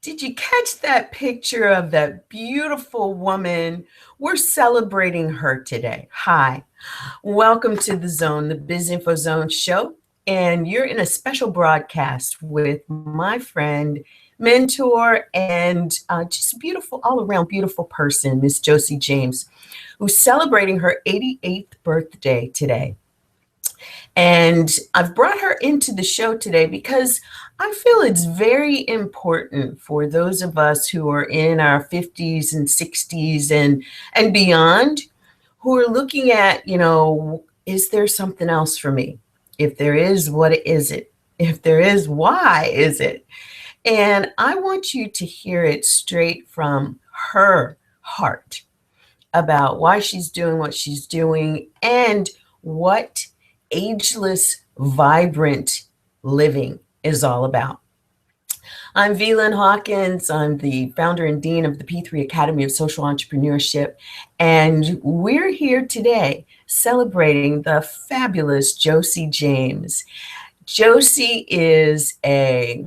Did you catch that picture of that beautiful woman? We're celebrating her today. Hi, welcome to the Zone, the BIZ Info Zone Show. And you're in a special broadcast with my friend, mentor, and just beautiful, all around beautiful person, Miss Joci James, who's celebrating her 88th birthday today. And I've brought her into the show today because I feel it's very important for those of us who are in our 50s and 60s and beyond who are looking at, is there something else for me? If there is, what is it? If there is, why is it? And I want you to hear it straight from her heart about why she's doing what she's doing and what ageless, vibrant living is all about. I'm Velin Hawkins. I'm the founder and dean of the P3 Academy of Social Entrepreneurship. And we're here today celebrating the fabulous Joci James. Joci is a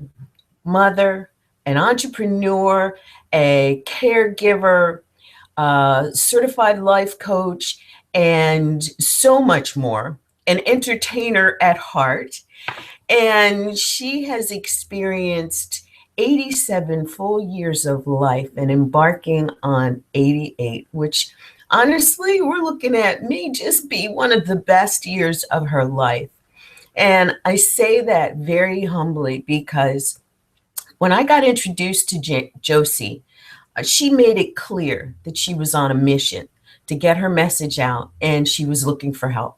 mother, an entrepreneur, a caregiver, certified life coach, and so much more, an entertainer at heart. And she has experienced 87 full years of life and embarking on 88, which honestly, we're looking at may just be one of the best years of her life. And I say that very humbly because when I got introduced to Joci, she made it clear that she was on a mission to get her message out and she was looking for help.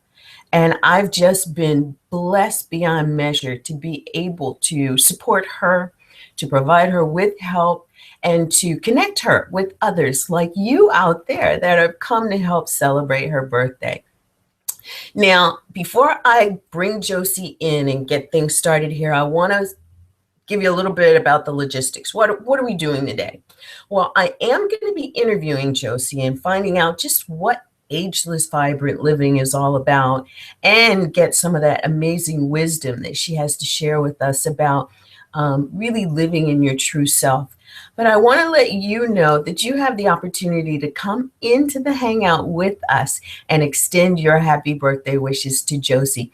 And I've just been blessed beyond measure to be able to support her, to provide her with help, and to connect her with others like you out there that have come to help celebrate her birthday. Now, before I bring Joci in and get things started here, I want to give you a little bit about the logistics. What are we doing today? Well, I am going to be interviewing Joci and finding out just what ageless vibrant living is all about and get some of that amazing wisdom that she has to share with us about really living in your true self. But I want to let you know that you have the opportunity to come into the hangout with us and extend your happy birthday wishes to Joci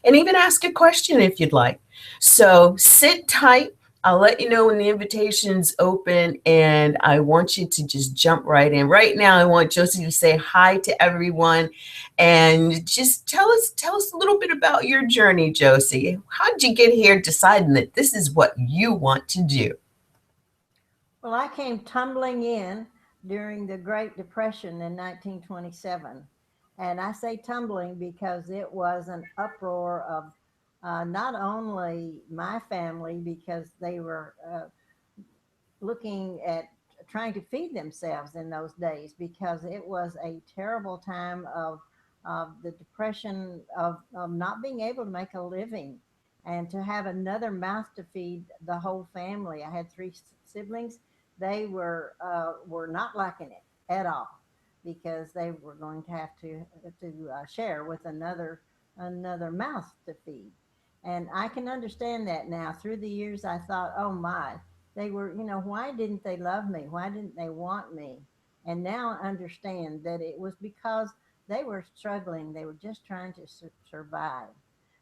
and even ask a question if you'd like. So sit tight. I'll let you know when the invitation's open, and I want you to just jump right in. Right now, I want Joci to say hi to everyone, and just tell us a little bit about your journey, Joci. How did you get here, deciding that this is what you want to do? Well, I came tumbling in during the Great Depression in 1927. And I say tumbling because it was an uproar of not only my family, because they were looking at trying to feed themselves in those days, because it was a terrible time of the depression of not being able to make a living and to have another mouth to feed the whole family. I had three siblings. They were not liking it at all because they were going to have to share with another mouth to feed. And I can understand that now. Through the years, I thought, oh my, they were, why didn't they love me? Why didn't they want me? And now I understand that it was because they were struggling. They were just trying to survive.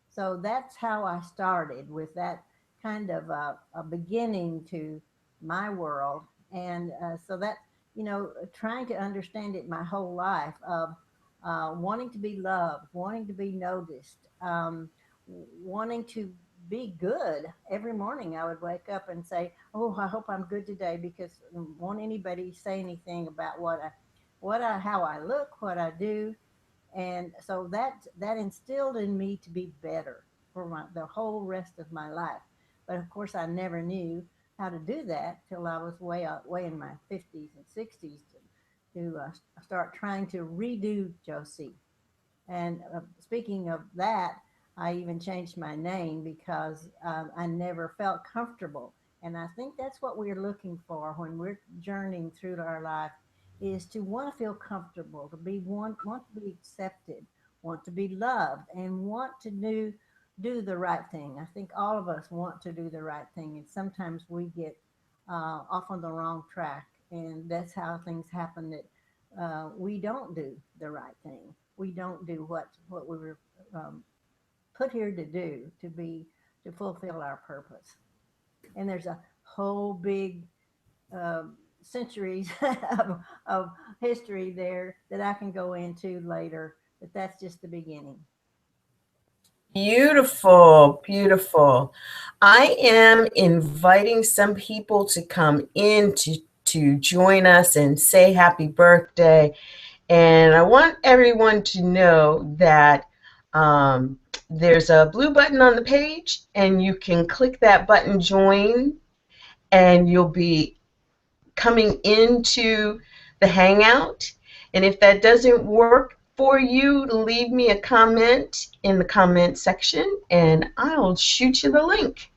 So that's how I started, with that kind of a beginning to my world. And so that, trying to understand it my whole life of wanting to be loved, wanting to be noticed, wanting to be good. Every morning I would wake up and say, "Oh, I hope I'm good today," because I don't want anybody to say anything about how I look, what I do. And so that instilled in me to be better for the whole rest of my life. But of course, I never knew how to do that till I was way in my 50s and 60s to start trying to redo Josie. And speaking of that, I even changed my name because I never felt comfortable. And I think that's what we're looking for when we're journeying through our life, is to want to feel comfortable, to want to be accepted, want to be loved, and want to do the right thing. I think all of us want to do the right thing, and sometimes we get off on the wrong track. And that's how things happen, that we don't do the right thing. We don't do what we were put here to do, to fulfill our purpose. And there's a whole big centuries of history there that I can go into later, but that's just the beginning. Beautiful, beautiful. I am inviting some people to come in to join us and say happy birthday. And I want everyone to know that there's a blue button on the page, and you can click that button, join, and you'll be coming into the Hangout. And if that doesn't work for you, leave me a comment in the comment section, and I'll shoot you the link.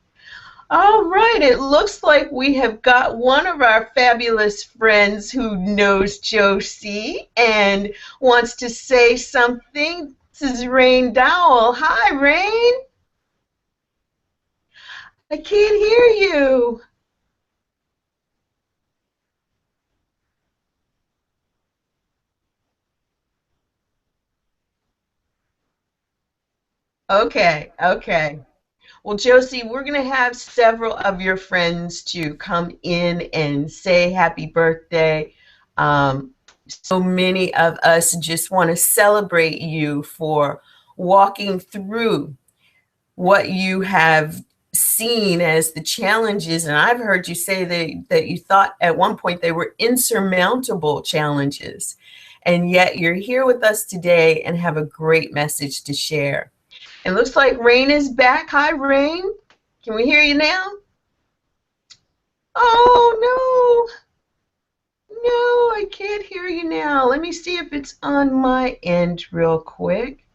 All right, it looks like we have got one of our fabulous friends who knows Joci and wants to say something. This is Rain Dowell. Hi, Rain. I can't hear you. Okay, okay. Well, Joci, we're going to have several of your friends to come in and say happy birthday. So many of us just want to celebrate you for walking through what you have seen as the challenges. And I've heard you say that you thought at one point they were insurmountable challenges. And yet you're here with us today and have a great message to share. It looks like Rain is back. Hi, Rain. Can we hear you now? Oh, no. No, I can't hear you now. Let me see if it's on my end real quick.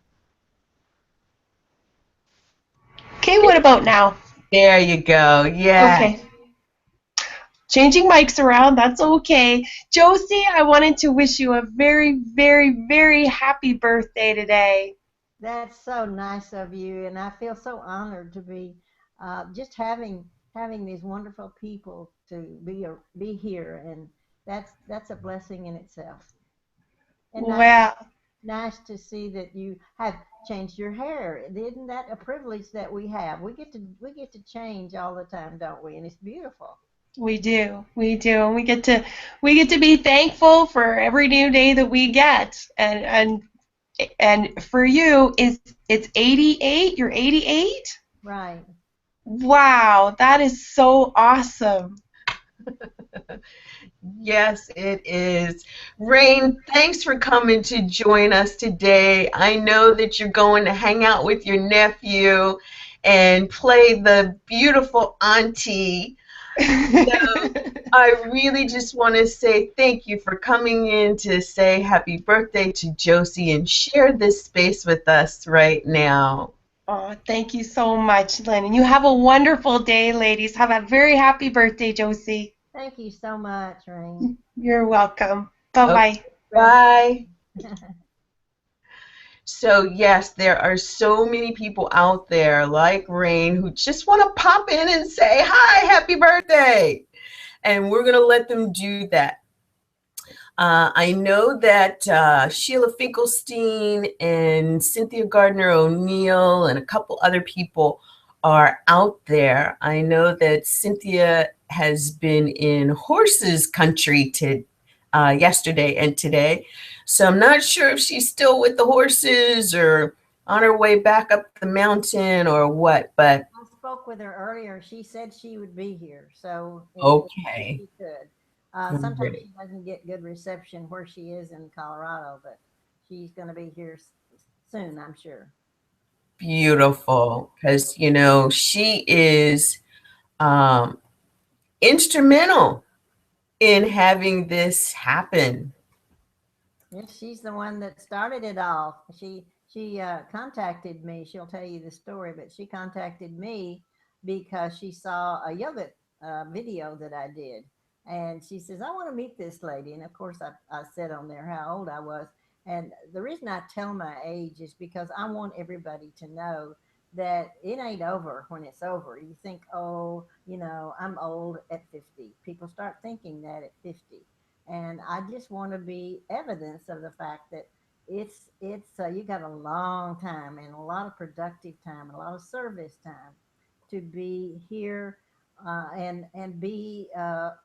Okay, what about now? There you go. Yeah. Okay. Changing mics around, that's okay. Joci, I wanted to wish you a very, very, very happy birthday today. That's so nice of you, and I feel so honored to be just having these wonderful people to be here, and that's a blessing in itself. And Well, nice to see that you have changed your hair. Isn't that a privilege that we have? We get to change all the time, don't we? And it's beautiful. we do. We do. And we get to be thankful for every new day that we get. And for you, it's 88? You're 88? Right. Wow, that is so awesome. Yes, it is. Rain, thanks for coming to join us today. I know that you're going to hang out with your nephew and play the beautiful auntie. So I really just want to say thank you for coming in to say happy birthday to Joci and share this space with us right now. Oh, thank you so much, Lynn. And you have a wonderful day, ladies. Have a very happy birthday, Joci. Thank you so much, Rain. You're welcome. Okay, Bye-bye. bye. So yes, there are so many people out there like Rain who just want to pop in and say, hi, happy birthday. And we're going to let them do that. I know that Sheila Finkelstein and Cynthia Gardner O'Neill and a couple other people are out there. I know that Cynthia has been in horses country yesterday and today. So I'm not sure if she's still with the horses or on her way back up the mountain or what, but I spoke with her earlier. She said she would be here, so if okay. she could. Sometimes Great. she doesn't get good reception where she is in Colorado, but she's going to be here soon, I'm sure. Beautiful. Because, she is um, instrumental in having this happen. Yes, she's the one that started it all. She contacted me. She'll tell you the story, but she contacted me because she saw a yoga video that I did, and she says, "I want to meet this lady." And of course, I said on there how old I was, and the reason I tell my age is because I want everybody to know that it ain't over when it's over. You think, oh, I'm old at 50. People start thinking that at 50. And I just want to be evidence of the fact that it's you got a long time and a lot of productive time and a lot of service time to be here, and be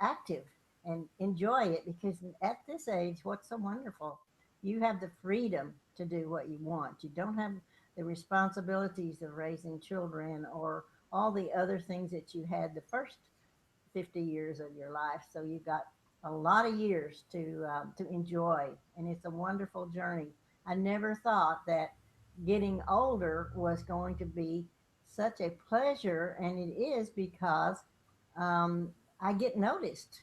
active and enjoy it, because at this age, what's so wonderful, you have the freedom to do what you want. You don't have the responsibilities of raising children or all the other things that you had the first 50 years of your life. So you've got a lot of years to enjoy, and it's a wonderful journey. I never thought that getting older was going to be such a pleasure, and it is, because um, I get noticed.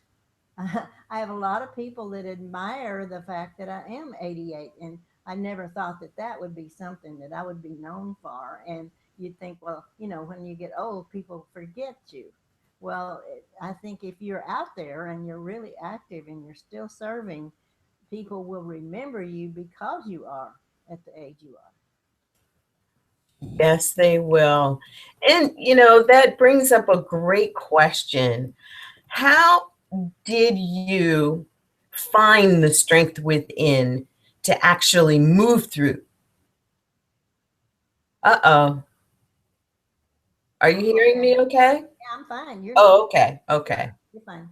I have a lot of people that admire the fact that I am 88, and I never thought that that would be something that I would be known for. And you'd think, well, when you get old, people forget you. Well, I think if you're out there and you're really active and you're still serving, people will remember you because you are at the age you are. Yes, they will. And, that brings up a great question. How did you find the strength within to actually move through? Uh-oh. Are you hearing me okay? Yeah, I'm fine. You're not. Oh, okay. Okay. You're fine.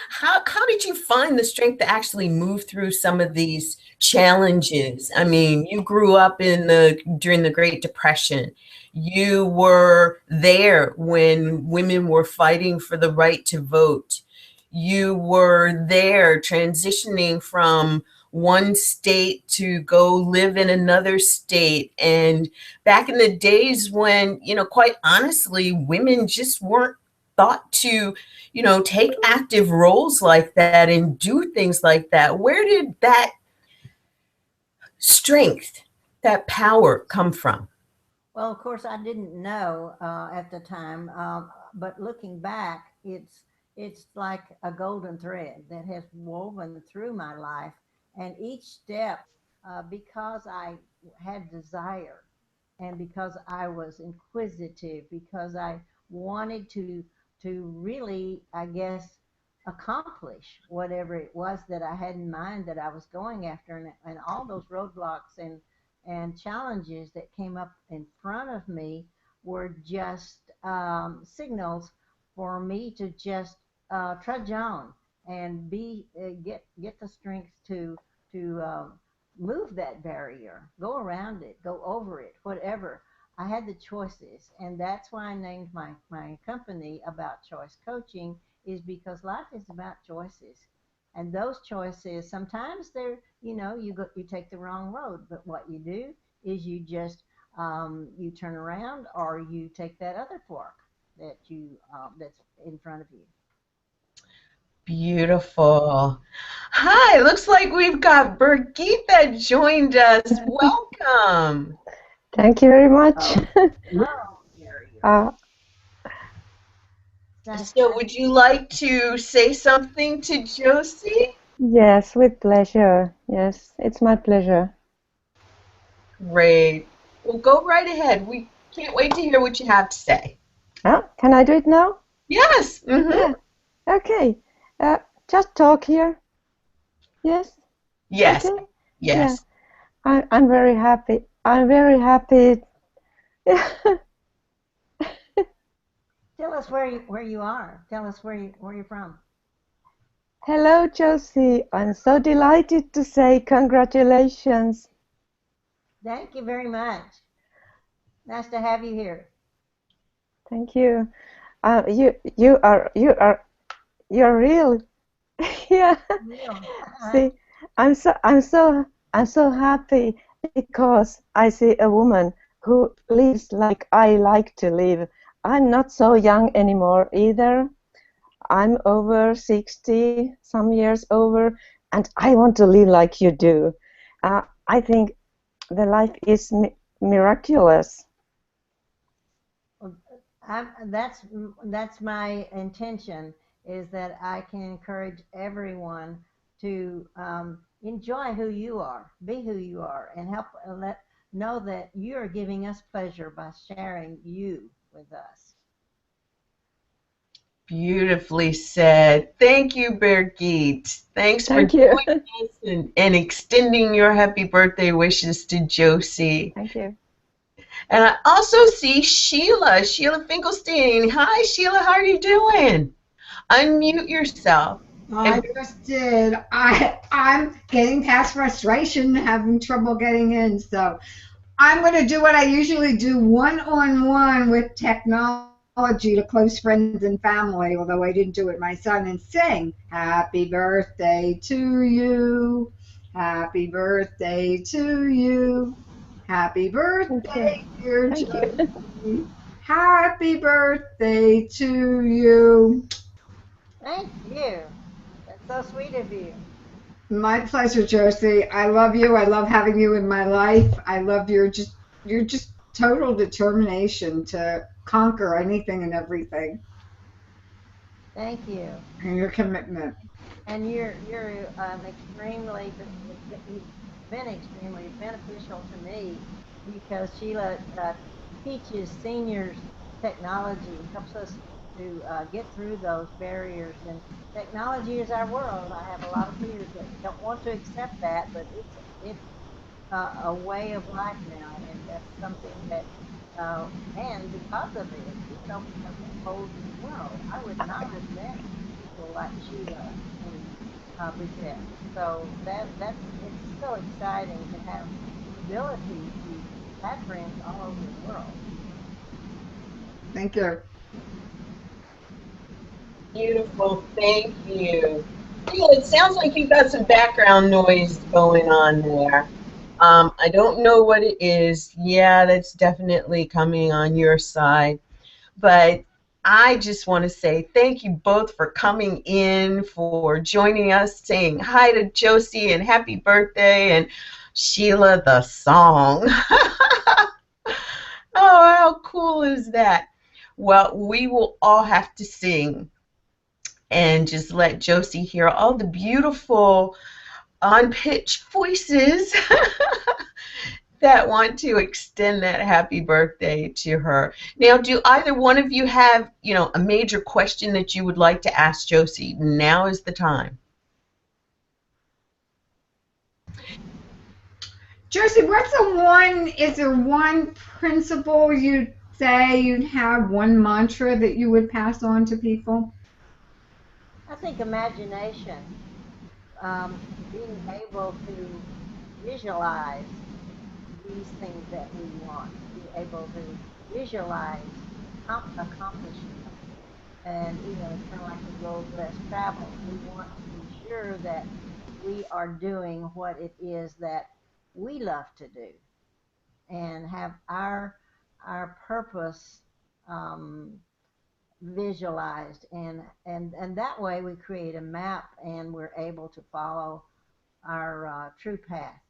How did you find the strength to actually move through some of these challenges? I mean, you grew up during the Great Depression. You were there when women were fighting for the right to vote. You were there transitioning from one state to go live in another state. And back in the days when, quite honestly, women just weren't thought to take active roles like that and do things like that. Where did that strength, that power come from? Well, of course, I didn't know at the time, but looking back, it's like a golden thread that has woven through my life, and each step, because I had desire, and because I was inquisitive, because I wanted to really, I guess, accomplish whatever it was that I had in mind that I was going after, and all those roadblocks and challenges that came up in front of me were just signals for me to just trudge on and get the strength to move that barrier, go around it, go over it, whatever. I had the choices, and that's why I named my company About Choice Coaching, is because life is about choices. And those choices, sometimes you take the wrong road, but what you do is you just you turn around, or you take that other fork that's in front of you. Beautiful. Hi, looks like we've got Birgit that joined us. Welcome. Thank you very much. Oh, there you Uh, go. Nice to So would you like to say something to Joci? yes, with pleasure. Yes, it's my pleasure. Great. Well, go right ahead. We can't wait to hear what you have to say. Can I do it now? Yes. Yeah. Okay. Uh, just talk here. Yes. Yes. Okay. Yeah. Yes. I'm very happy. I'm very happy. tell us where you are. Tell us where you're from. Hello, Josie. I'm so delighted to say congratulations. Thank you very much. Nice to have you here. Thank you. You're real. Yeah. Real. See, I'm so happy because I see a woman who lives like I like to live. I'm not so young anymore either. I'm over 60, some years over, and I want to live like you do. I think the life is miraculous. Well, that's my intention, is that I can encourage everyone to enjoy who you are, be who you are, and help let know that you are giving us pleasure by sharing you with us. Beautifully said. Thank you, Birgit. Thanks for Thank you. joining us and extending your happy birthday wishes to Joci. Thank you. And I also see Sheila Finkelstein. Hi, Sheila. How are you doing? Unmute yourself. I And just did. I'm getting past frustration, having trouble getting in. So I'm going to do what I usually do, one-on-one with technology to close friends and family, although I didn't do it my son, and sing Happy Birthday to you. Happy birthday to you. Happy Thank you. birthday, dear Thank you. Josie. Happy birthday to you. Thank you. That's so sweet of you. My pleasure, Josie. I love you. I love having you in my life. I love your just total determination to conquer anything and everything, Thank you. and your commitment. And you're extremely, you've been extremely beneficial to me because Sheila teaches seniors technology, helps us to get through those barriers. And technology is our world. I have a lot of peers that don't want to accept that, but it's a way of life now, and that's something that. And because of it, it's opened up a whole new world. I would not have met people like Sheila and Bridget. So that's it's so exciting to have the ability to have friends all over the world. Thank you. beautiful. Thank you. Sheila, it sounds like you've got some background noise going on there. I don't know what it is. Yeah, that's definitely coming on your side. But I just want to say thank you both for coming in, for joining us, saying hi to Joci and happy birthday, and Sheila the song. Oh, how cool is that? Well, we will all have to sing and just let Joci hear all the beautiful on-pitch voices that want to extend that happy birthday to her. Now, do either one of you have, a major question that you would like to ask Joci? Now is the time. Josie, is there one principle you'd say you'd have, one mantra that you would pass on to people? I think imagination, being able to visualize these things that we want, be able to visualize accomplishing them. And, it's kind of like the road less traveled. We want to be sure that we are doing what it is that we love to do and have our purpose um, visualized. And that way we create a map and we're able to follow our true path.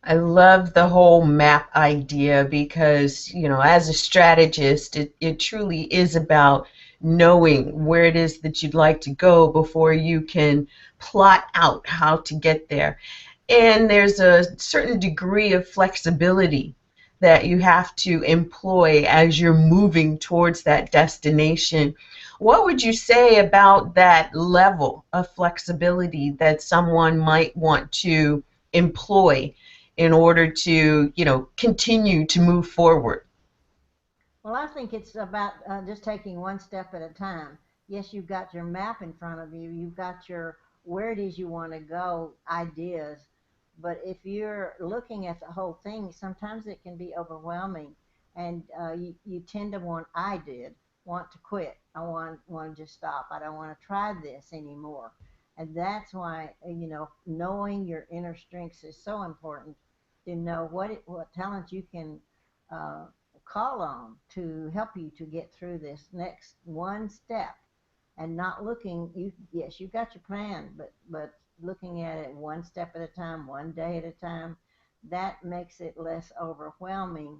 I love the whole map idea because, as a strategist, it truly is about knowing where it is that you'd like to go before you can plot out how to get there. And there's a certain degree of flexibility that you have to employ as you're moving towards that destination. What would you say about that level of flexibility that someone might want to employ in order to, continue to move forward? Well, I think it's about just taking one step at a time. Yes, you've got your map in front of you, you've got your where it is you want to go ideas. But if you're looking at the whole thing, sometimes it can be overwhelming. And you tend to want to quit. I want to just stop. I don't want to try this anymore. And that's why, knowing your inner strengths is so important to know what talent you can uh, call on to help you to get through this next one step and not looking yes, you've got your plan, but looking at it one step at a time, one day at a time. That makes it less overwhelming.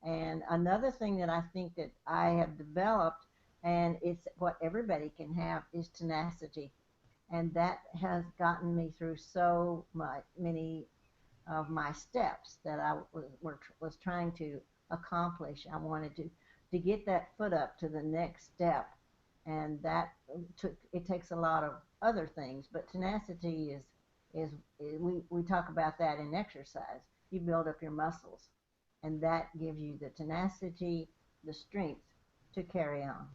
And another thing that I think that I have developed, and it's what everybody can have, is tenacity. And that has gotten me through so many of my steps that I was trying to accomplish. I wanted to get that foot up to the next step, and that takes a lot of other things. But tenacity is we talk about that in exercise. You build up your muscles, and that gives you the tenacity, the strength to carry on.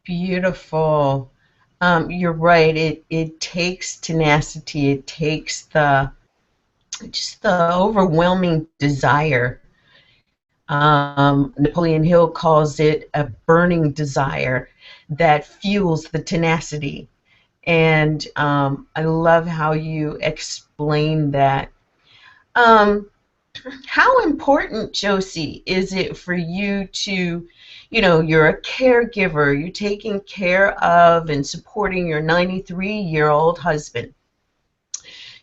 Beautiful. You're right. It takes tenacity. It takes the overwhelming desire. Napoleon Hill calls it a burning desire that fuels the tenacity. And I love how you explain that. Um, how important, Joci, is it for you to, you're a caregiver, you're taking care of and supporting your 93-year-old husband.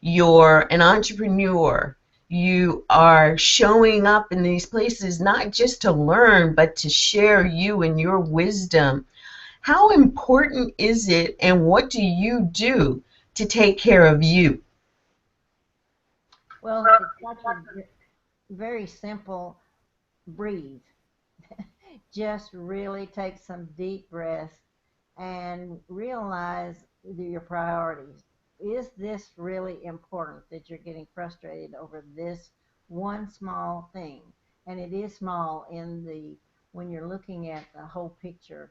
You're an entrepreneur. You are showing up in these places not just to learn, but to share you and your wisdom. How important is it, and what do you do to take care of you? Well, it's such a very simple breathe. Just really take some deep breaths and realize your priorities. Is this really important that you're getting frustrated over this one small thing? And it is small in the when you're looking at the whole picture,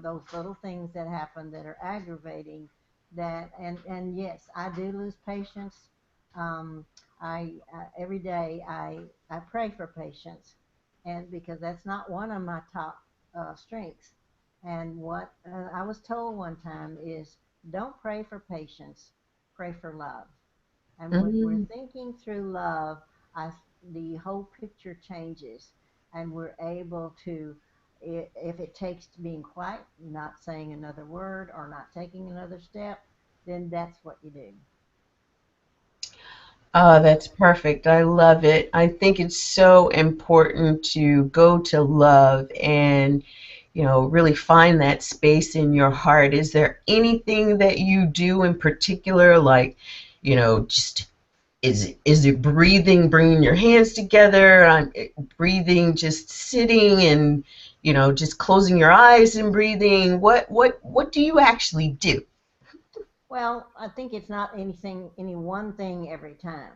those little things that happen that are aggravating. That and yes, I do lose patience. Um, I every day I pray for patience, and because that's not one of my top strengths. And what I was told one time is don't pray for patience, pray for love. And when we're Mm. thinking through love, I, the whole picture changes, and we're able to, if it takes being quiet, not saying another word or not taking another step, then that's what you do. Oh, that's perfect. I love it. I think it's so important to go to love and, really find that space in your heart. Is there anything that you do in particular, like, just is it breathing, bringing your hands together, breathing, just sitting and, just closing your eyes and breathing? What do you actually do? Well, I think it's not any one thing every time,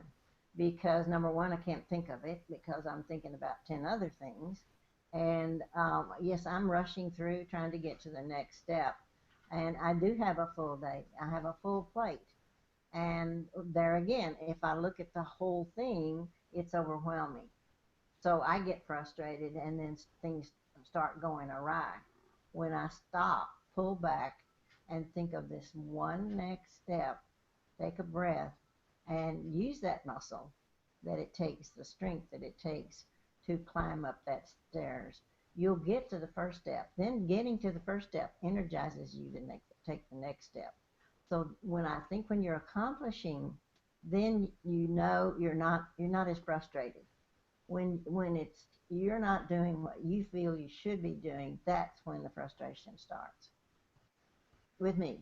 because number one, I can't think of it because I'm thinking about 10 other things. And yes, I'm rushing through trying to get to the next step. And I do have a full day, I have a full plate. And there again, if I look at the whole thing, it's overwhelming. So I get frustrated, and then things start going awry. When I stop, pull back, and think of this one next step, take a breath, and use that muscle that it takes, the strength that it takes to climb up that stairs. You'll get to the first step. Then getting to the first step energizes you to take the next step. So when you're accomplishing, then you're not as frustrated. When it's you're not doing what you feel you should be doing, that's when the frustration starts with me.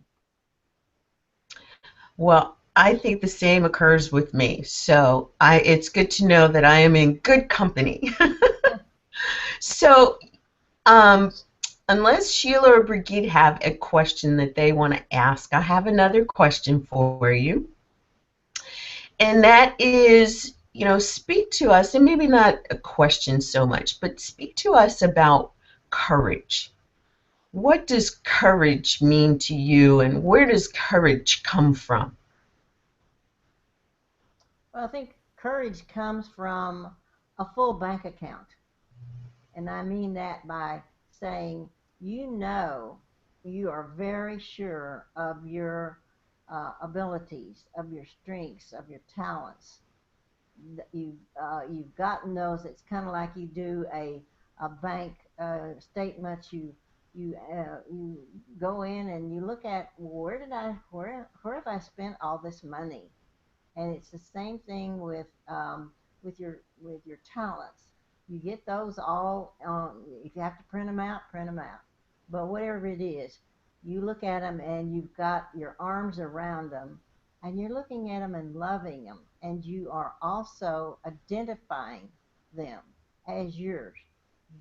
Well, I think the same occurs with me. So it's good to know that I am in good company. So, um, unless Sheila or Brigitte have a question that they want to ask, I have another question for you. And that is, speak to us, and maybe not a question so much, but speak to us about courage. What does courage mean to you, and where does courage come from? Well, I think courage comes from a full bank account. And I mean that by saying, you are very sure of your abilities, of your strengths, of your talents. You've gotten those. It's kind of like you do a bank statement. You go in and you look at, where have I spent all this money? And it's the same thing with your talents. You get those all. If you have to print them out, print them out. But whatever it is, you look at them and you've got your arms around them, and you're looking at them and loving them, and you are also identifying them as yours.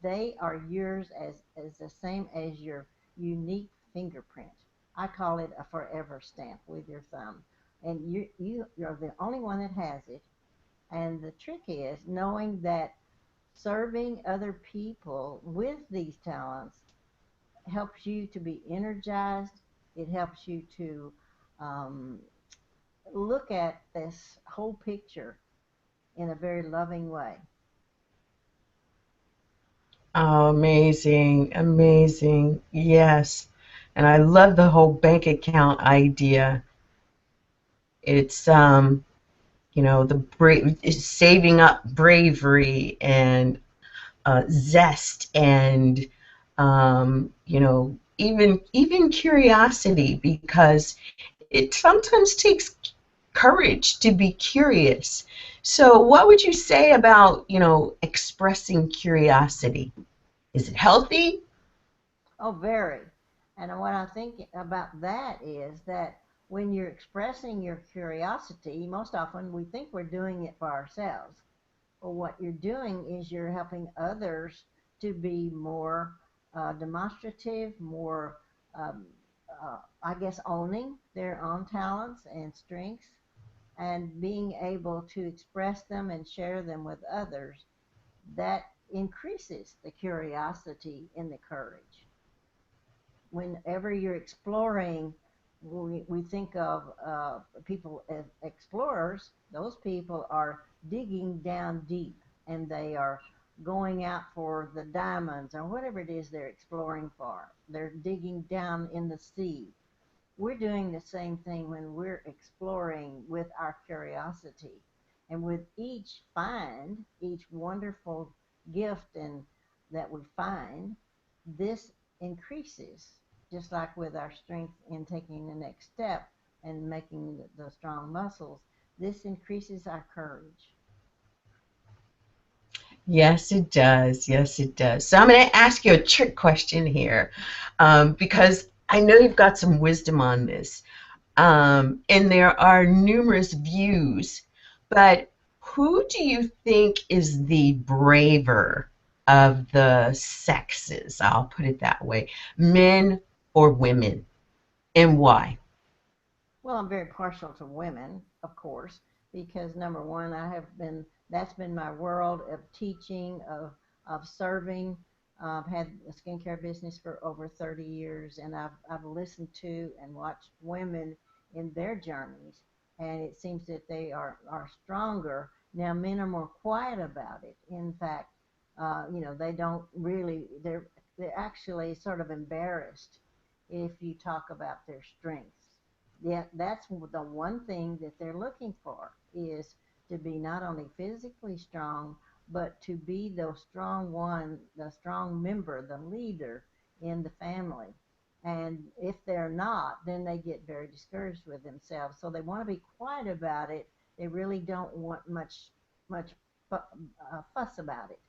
They are yours as the same as your unique fingerprint. I call it a forever stamp with your thumb, and you're the only one that has it. And the trick is knowing that serving other people with these talents helps you to be energized. It helps you to um, look at this whole picture in a very loving way. Oh, amazing, amazing. Yes. And I love the whole bank account idea. It's the saving up bravery and zest and even curiosity, because it sometimes takes courage to be curious. So what would you say about, expressing curiosity? Is it healthy? Oh, very. And what I think about that is that when you're expressing your curiosity, most often we think we're doing it for ourselves. But what you're doing is you're helping others to be more demonstrative, more, um, I guess, owning their own talents and strengths, and being able to express them and share them with others. That increases the curiosity and the courage. Whenever you're exploring, we think of people as explorers. Those people are digging down deep, and they are going out for the diamonds or whatever it is they're exploring for. They're digging down in the sea. We're doing the same thing when we're exploring with our curiosity. And with each find, each wonderful gift and that we find, this increases, just like with our strength in taking the next step and making the strong muscles, this increases our courage. Yes, it does. Yes, it does. So I'm going to ask you a trick question here, because I know you've got some wisdom on this. And there are numerous views, but who do you think is the braver of the sexes? I'll put it that way. Men or women, and why? Well, I'm very partial to women, of course, because number one, that's been my world of teaching, of serving. I've had a skincare business for over 30 years, and I've listened to and watched women in their journeys, and it seems that they are stronger. Now, men are more quiet about it. In fact, they don't really, they're actually sort of embarrassed if you talk about their strengths. Yeah, that's the one thing that they're looking for is to be not only physically strong, but to be the strong one, the strong member, the leader in the family. And if they're not, then they get very discouraged with themselves. So they want to be quiet about it. They really don't want much fuss about it.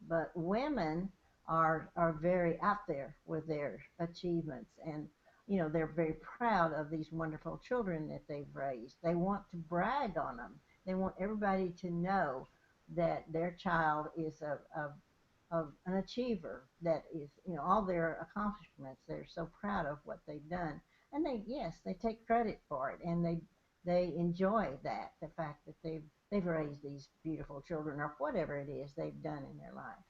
But women are very out there with their achievements, and they're very proud of these wonderful children that they've raised. They want to brag on them. They want everybody to know that their child is of an achiever, that is, all their accomplishments. They're so proud of what they've done, and they take credit for it, and they enjoy that, the fact that they've raised these beautiful children or whatever it is they've done in their life.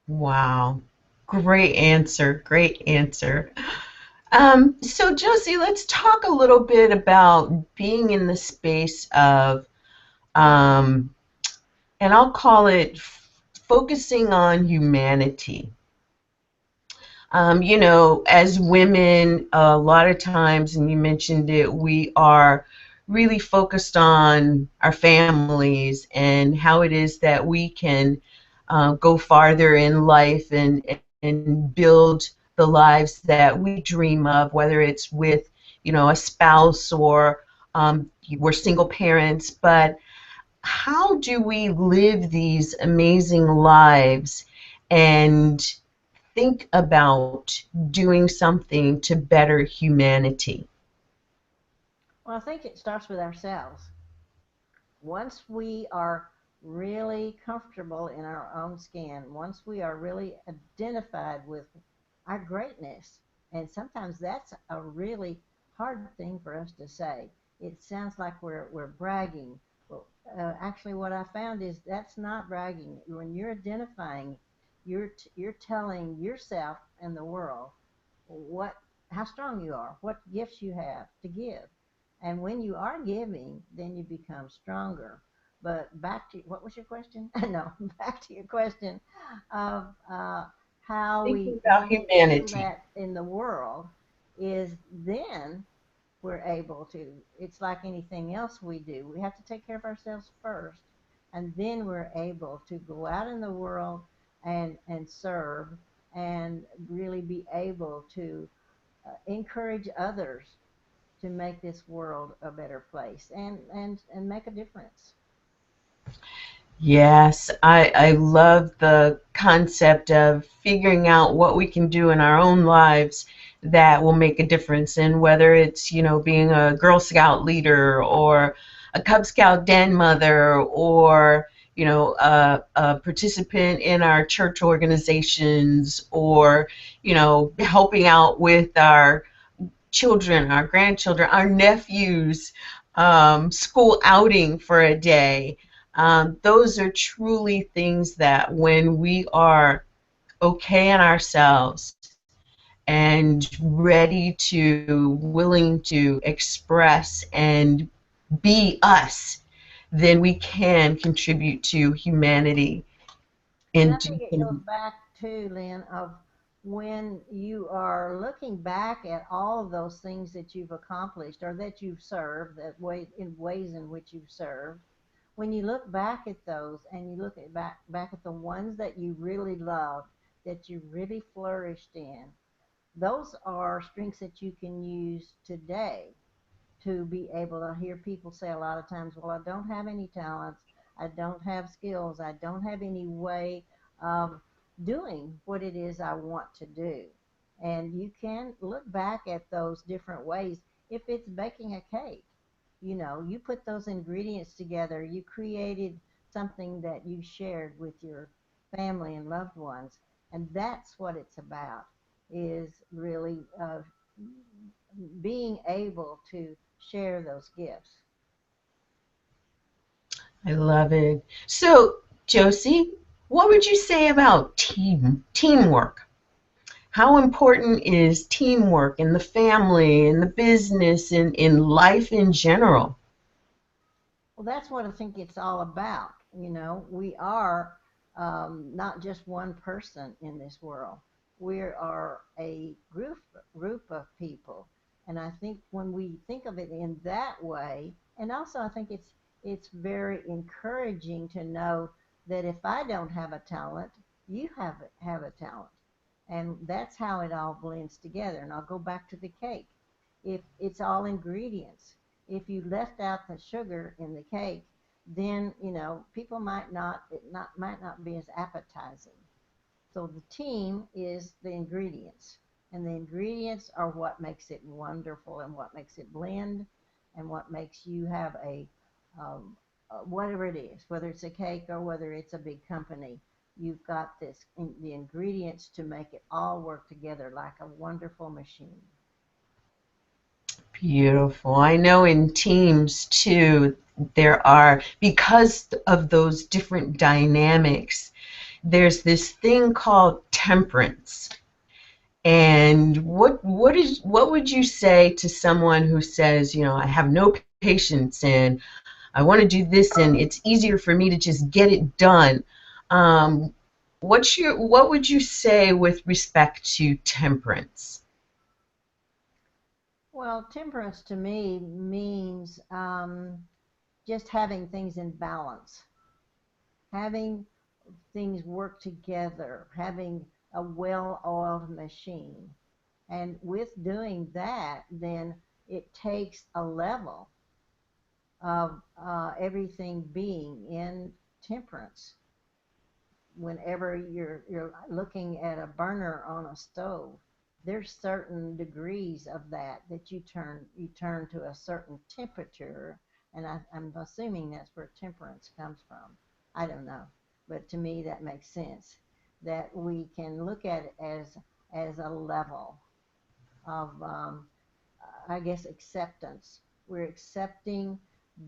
Wow. Great answer. Great answer. So, Josie, let's talk a little bit about being in the space of, um, and I'll call it focusing on humanity. As women, a lot of times, and you mentioned it, we are really focused on our families and how it is that we can go farther in life and build the lives that we dream of, whether it's with, a spouse or we're single parents. But how do we live these amazing lives and think about doing something to better humanity? Well, I think it starts with ourselves. Once we are really comfortable in our own skin, once we are really identified with our greatness, and sometimes that's a really hard thing for us to say. It sounds like we're bragging. Well, actually, what I found is that's not bragging. When you're identifying, you're telling yourself and the world what how strong you are, what gifts you have to give. And when you are giving, then you become stronger. But back to what was your question? No, back to your question of how Thinking we about feel humanity. that in the world is then we're able to. It's like anything else we do. We have to take care of ourselves first, and then we're able to go out in the world and serve and really be able to encourage others to make this world a better place and make a difference. Yes, I love the concept of figuring out what we can do in our own lives that will make a difference. And whether it's, being a Girl Scout leader or a Cub Scout den mother or, a participant in our church organizations or, helping out with our children, our grandchildren, our nephews, school outing for a day. Those are truly things that when we are okay in ourselves and ready to, willing to express and be us, then we can contribute to humanity And I and do think it goes some. back to, Lynn, of when you are looking back at all of those things that you've accomplished or that you've served, that way in ways in which you've served. When you look back at those and you look at back at the ones that you really loved, that you really flourished in, those are strengths that you can use today to be able to hear people say a lot of times, well, I don't have any talents, I don't have skills, I don't have any way of doing what it is I want to do. And you can look back at those different ways. If it's baking a cake, you put those ingredients together, you created something that you shared with your family and loved ones. And that's what it's about, is really being able to share those gifts. I love it. So, Josie, what would you say about teamwork? How important is teamwork in the family, in the business, in life in general? Well, that's what I think it's all about. We are not just one person in this world. We are a group of people, and I think when we think of it in that way, and also I think it's very encouraging to know that if I don't have a talent, you have a talent, and that's how it all blends together. And I'll go back to the cake. If it's all ingredients, if you left out the sugar in the cake, then people might not be as appetizing. So the team is the ingredients, and the ingredients are what makes it wonderful and what makes it blend, and what makes you have whatever it is, whether it's a cake or whether it's a big company. You've got the ingredients to make it all work together like a wonderful machine. Beautiful. I know in teams too, there are, because of those different dynamics, there's this thing called temperance. And what would you say to someone who says, I have no patience and I want to do this and it's easier for me to just get it done. Um, what would you say with respect to temperance? Well, temperance to me means just having things in balance, having things work together, having a well oiled machine. And with doing that, then it takes a level of everything being in temperance. whenever you're looking at a burner on a stove, there's certain degrees of that you turn to a certain temperature, and I'm assuming that's where temperance comes from. I don't know, but to me that makes sense. That we can look at it as a level of I guess acceptance. We're accepting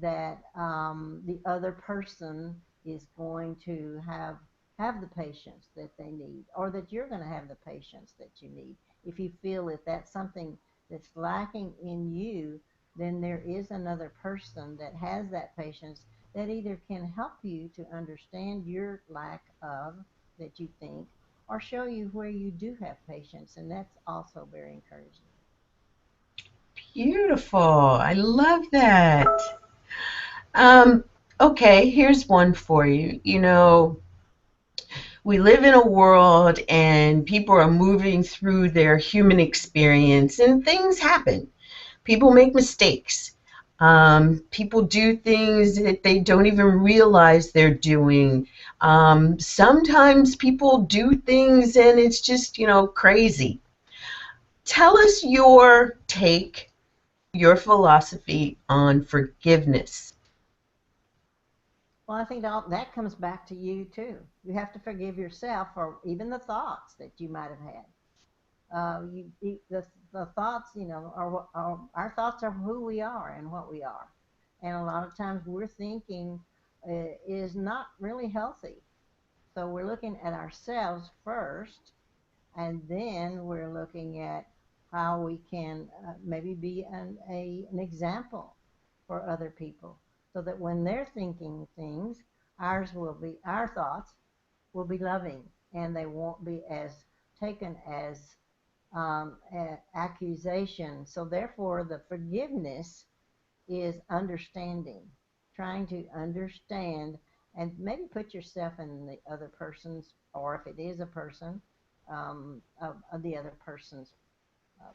that the other person is going to have the patience that they need, or that you're going to have the patience that you need. If you feel that that's something that's lacking in you, then there is another person that has that patience that either can help you to understand your lack of that you think, or show you where you do have patience, and that's also very encouraging. Beautiful. I love that. Um, okay, here's one for you. We live in a world and people are moving through their human experience and things happen. People make mistakes. People do things that they don't even realize they're doing. Sometimes people do things and it's just, crazy. Tell us your take, your philosophy on forgiveness. Well, I think that comes back to you too. You have to forgive yourself for even the thoughts that you might have had. The thoughts, are our thoughts are who we are and what we are, and a lot of times we're thinking is not really healthy. So we're looking at ourselves first, and then we're looking at how we can maybe be an example for other people, so that when they're thinking things, our thoughts will be loving, and they won't be as taken as accusation. So therefore, the forgiveness is understanding, trying to understand and maybe put yourself in the other person's, or if it is a person, of the other person's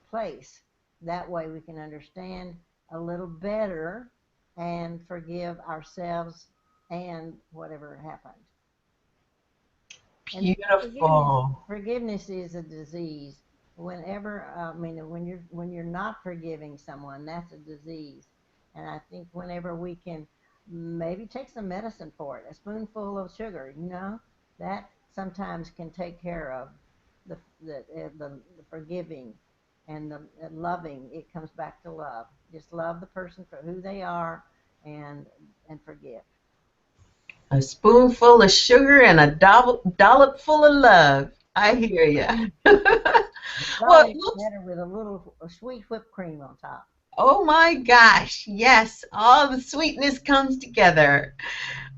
place. That way we can understand a little better and forgive ourselves and whatever happened. And forgiveness, Beautiful. forgiveness is a disease. Whenever, I mean, when you're not forgiving someone, that's a disease. And I think whenever we can maybe take some medicine for it, a spoonful of sugar, that sometimes can take care of the forgiving and the loving. It comes back to love. Just love the person for who they are, and forgive. A spoonful of sugar and a dollop full of love. I hear you. It's Well, it always looks, better with a sweet whipped cream on top. oh my gosh, yes, all the sweetness comes together.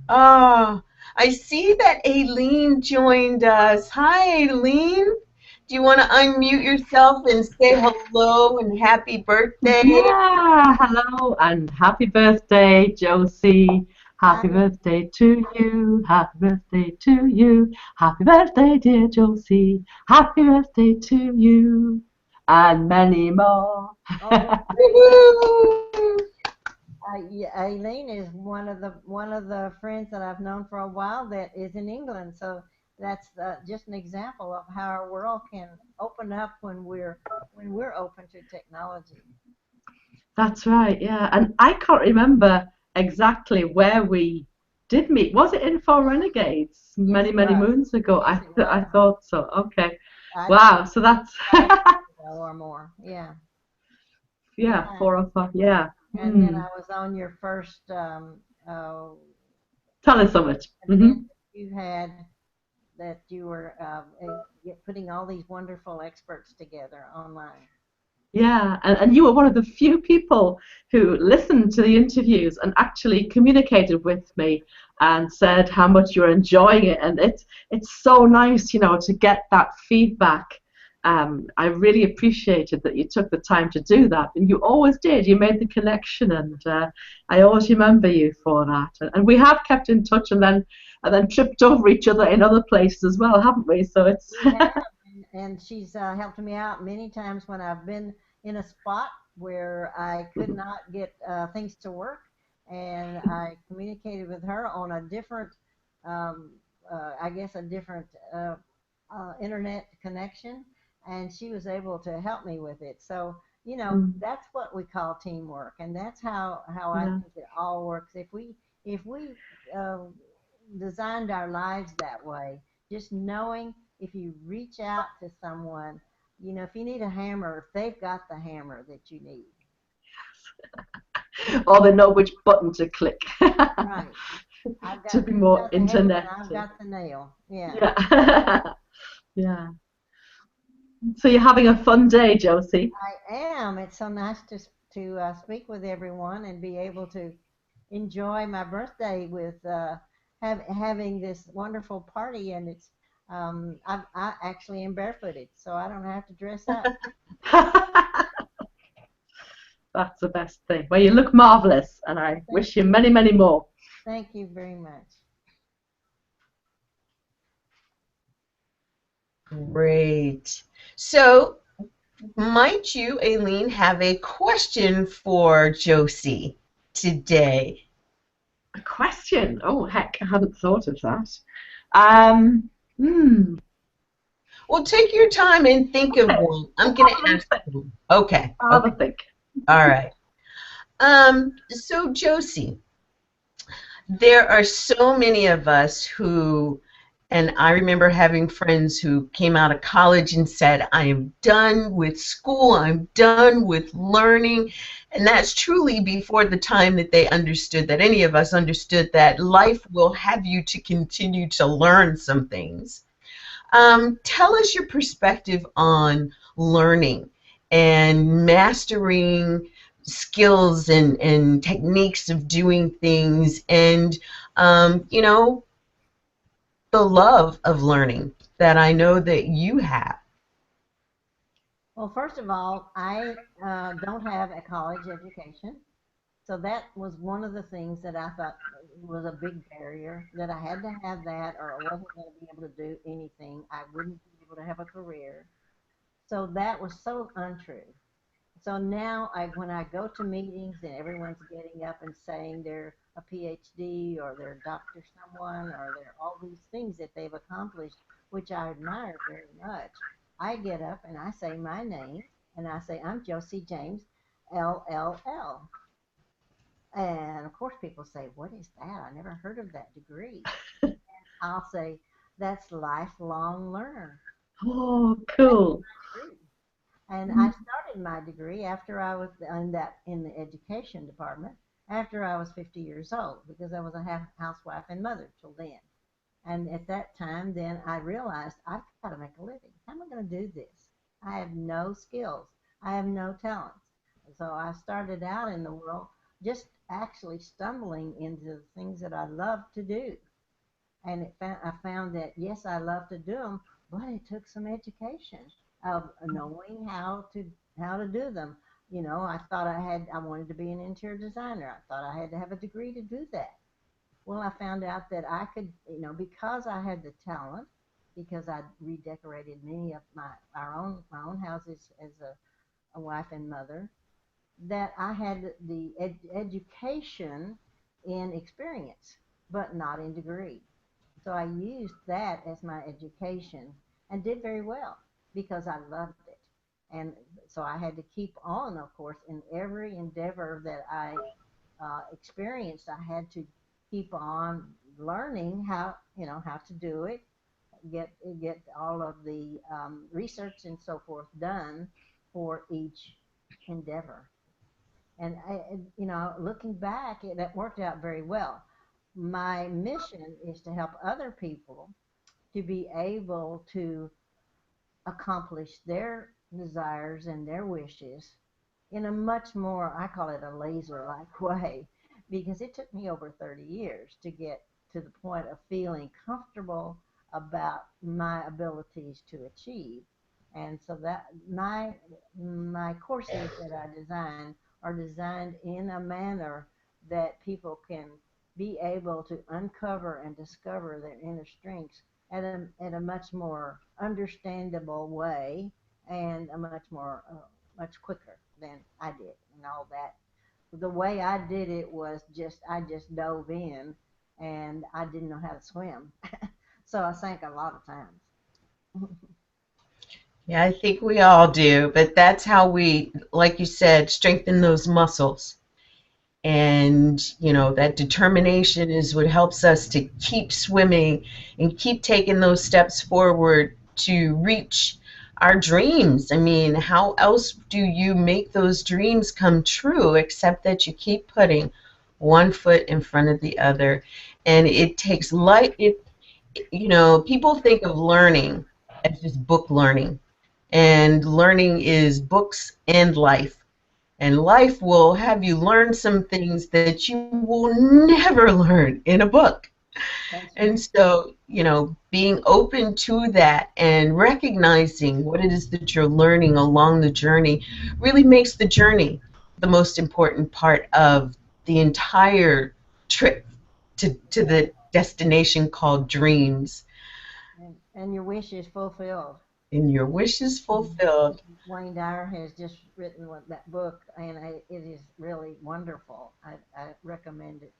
Oh, I see that Aileen joined us. Hi, Aileen. Do you want to unmute yourself and say hello and happy birthday? Yeah, hello and happy birthday, Josie. Hi, Happy birthday to you. Happy birthday to you. Happy birthday, dear Josie. Happy birthday to you. And many more. oh, Woo-hoo! yeah, Aileen is one of the friends that I've known for a while that is in England. So that's just an example of how our world can open up when we're open to technology. That's right, yeah. And I can't remember exactly where we did meet. Was it Info Renegades Yes, many, it many was. moons ago? Yes, it was. I thought so. Okay. I'd say Wow. So that's 5 years ago or more. Yeah, yeah, yeah. 4 or 5. Yeah. And then Hmm. I was on your first Tell us so much. event that you had, that you were putting all these wonderful experts together online. Yeah, and you were one of the few people who listened to the interviews and actually communicated with me and said how much you're enjoying it. And it's so nice, to get that feedback. I really appreciated that you took the time to do that, and you always did. You made the connection, and I always remember you for that. And we have kept in touch, and then tripped over each other in other places as well, haven't we? So it's We have, and she's helped me out many times when I've been in a spot where I could not get things to work, and I communicated with her on a different um, I guess, a different internet connection, and she was able to help me with it. So, that's what we call teamwork, and that's how I Yeah. think it all works. If we uh, designed our lives that way, just knowing if you reach out to someone, if you need a hammer, if they've got the hammer that you need. Or they know which button to click. Right. To be You've more got the hammer and I've internet. got the nail. Yeah. Yeah. Yeah. So you're having a fun day, Joci. I am. It's so nice to speak with everyone and be able to enjoy my birthday with having this wonderful party. And I actually am barefooted, so I don't have to dress up. That's the best thing. Well, you look marvelous, and I wish you many, many more. Thank you very much. Great. So, might you, Aileen, have a question for Joci today? A question? Oh, heck, I hadn't thought of that. Um, hmm. Well, take your time and think of Okay. one. I'm going to ask you. Okay. I'll have Okay. a think. All right. So Joci, there are so many of us who, and I remember having friends who came out of college and said, I am done with school, I'm done with learning. And that's truly before the time that they understood, that any of us understood, that life will have you to continue to learn some things. Tell us your perspective on learning and mastering skills and techniques of doing things, and you know, the love of learning that I know that you have. Well, first of all, I don't have a college education. So that was one of the things that I thought was a big barrier, that I had to have that or I wasn't going to be able to do anything. I wouldn't be able to have a career. So that was so untrue. So now when I go to meetings and everyone's getting up and saying they're a PhD or they're Dr. someone or they're all these things that they've accomplished, which I admire very much, I get up and I say my name and I say, I'm Joci James, LLL. And of course, people say, what is that? I never heard of that degree. I'll say, that's lifelong learner. Oh, That's cool. my degree. And I started my degree after I was in the education department after I was 50 years old, because I was a housewife and mother till then. And at that time, then I realized I've got to make a living. How am I going to do this? I have no skills. I have no talents. So I started out in the world just actually stumbling into the things that I love to do. And I found that, yes, I love to do them, but it took some education of knowing how to do them. I thought I wanted to be an interior designer. I thought I had to have a degree to do that. Well, I found out that I could, because I had the talent, because I redecorated many of my own houses as a wife and mother, that I had the education in experience, but not in degree. So I used that as my education and did very well because I loved it. And so I had to keep on, of course, in every endeavor that I experienced. I had to keep on learning how to do it, get get all of the research and so forth done for each endeavor. And looking back, it worked out very well. My mission is to help other people to be able to accomplish their desires and their wishes in a much more, I call it a laser like way, because it took me over 30 years to get to the point of feeling comfortable about my abilities to achieve. And so that my courses that I design are designed in a manner that people can be able to uncover and discover their inner strengths at a much more understandable way, and a much quicker than I did, and all that. The way I did it was I just dove in, and I didn't know how to swim. So I sank a lot of times. Yeah, I think we all do, but that's how we, like you said, strengthen those muscles. And, that determination is what helps us to keep swimming and keep taking those steps forward to reach our dreams. I mean, how else do you make those dreams come true except that you keep putting one foot in front of the other? And it takes light. People think of learning as just book learning, and learning is books and life. And life will have you learn some things that you will never learn in a book. That's And right. so, being open to that and recognizing what it is that you're learning along the journey really makes the journey the most important part of the entire trip to the destination called dreams. And your wish is fulfilled. And your wish is fulfilled. Wayne Dyer has just written that book, and it is really wonderful. I recommend it.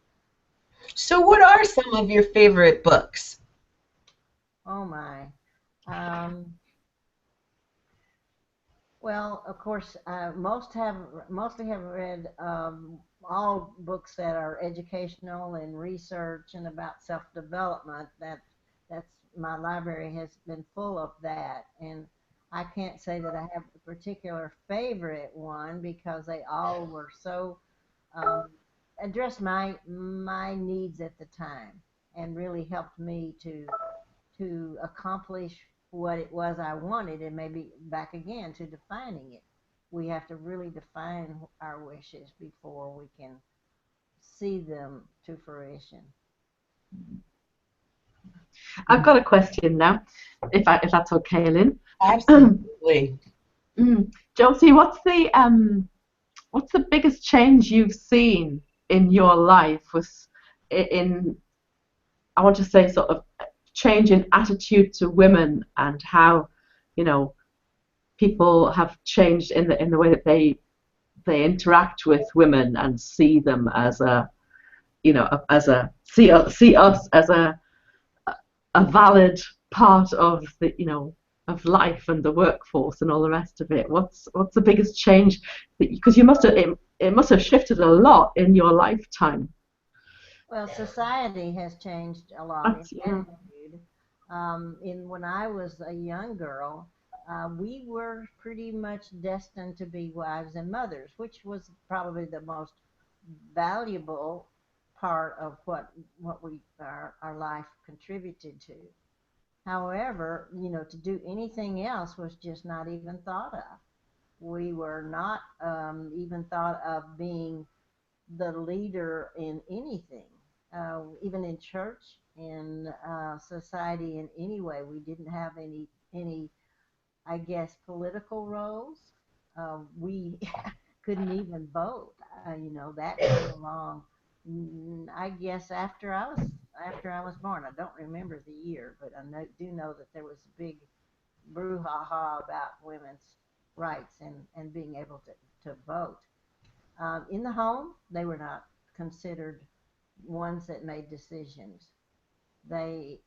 So, what are some of your favorite books? Oh my. Um, well, of course, mostly have read all books that are educational and research and about self-development. That's my library has been full of that, and I can't say that I have a particular favorite one because they all were so um, addressed my needs at the time and really helped me to accomplish what it was I wanted, and maybe back again to defining it. We have to really define our wishes before we can see them to fruition. I've got a question now, if that's okay, Lynn. Absolutely. Josie, what's the biggest change you've seen in your life in I want to say sort of change in attitude to women, and how, you know, people have changed in the way that they interact with women and see them as a, see us as a valid part of the, of life and the workforce and all the rest of it. What's the biggest change? Because it must have shifted a lot in your lifetime. Well, society has changed a lot in Yeah. attitude. In when I was a young girl, we were pretty much destined to be wives and mothers, which was probably the most valuable part of what our life contributed to. However, to do anything else was just not even thought of. We were not even thought of being the leader in anything, even in church, in society, in any way. We didn't have any, I guess, political roles. We couldn't even vote. That came along. I guess after I was born. I don't remember the year, but do know that there was a big brouhaha about women's rights and being able to vote. In the home, they were not considered ones that made decisions. They,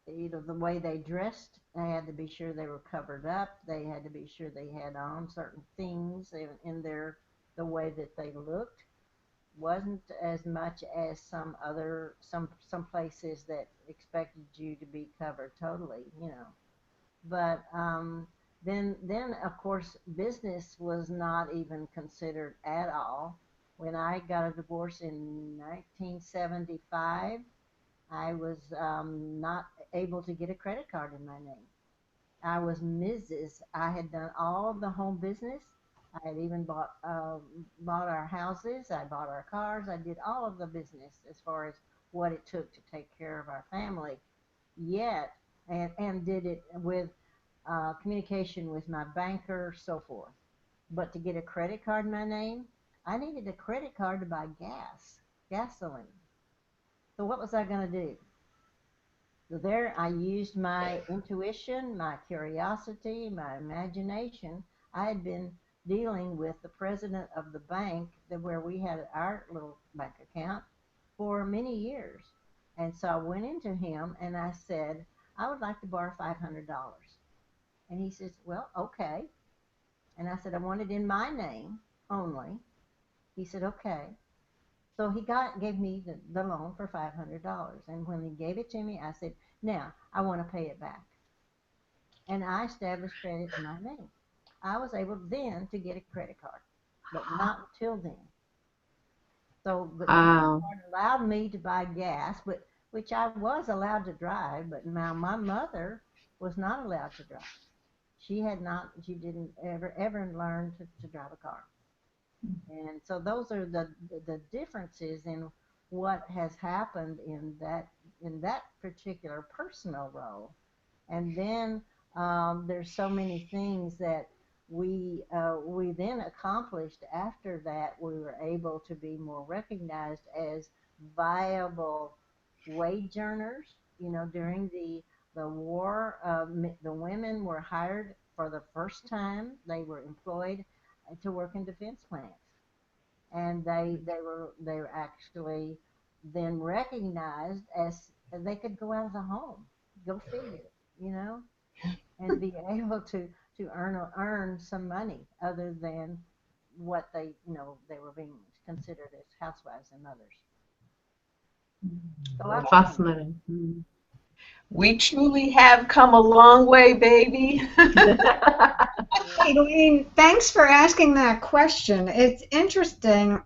the way they dressed, they had to be sure they were covered up. They had to be sure they had on certain things in the way that they looked. Wasn't as much as some places that expected you to be covered totally. But then of course business was not even considered at all. When I got a divorce in 1975, I was not able to get a credit card in my name. I was Mrs. I had done all of the home business. I had even bought our houses. I bought our cars. I did all of the business as far as what it took to take care of our family. Yet, and did it with communication with my banker, so forth. But to get a credit card in my name, I needed a credit card to buy gasoline. So what was I going to do? So there I used my intuition, my curiosity, my imagination. I had been dealing with the president of the bank where we had our little bank account for many years. And so I went into him and I said, I would like to borrow $500. And he says, well, okay. And I said, I want it in my name only. He said, okay. So he gave me the loan for $500. And when he gave it to me, I said, now I want to pay it back. And I established credit in my name. I was able then to get a credit card, but not until then. So the credit card allowed me to buy gas, but which I was allowed to drive, but now my mother was not allowed to drive. She didn't ever learn to drive a car. And so those are the differences in what has happened in that particular personal role. And then there's so many things that we then accomplished after that. We were able to be more recognized as viable wage earners. During the war, the women were hired for the first time. They were employed to work in defense plants, and they were actually then recognized as they could go out of the home, go figure, and be able to earn some money other than what they were being considered as housewives and mothers. So Fascinating. We truly have come a long way, baby. Hey, Elaine, thanks for asking that question. It's interesting.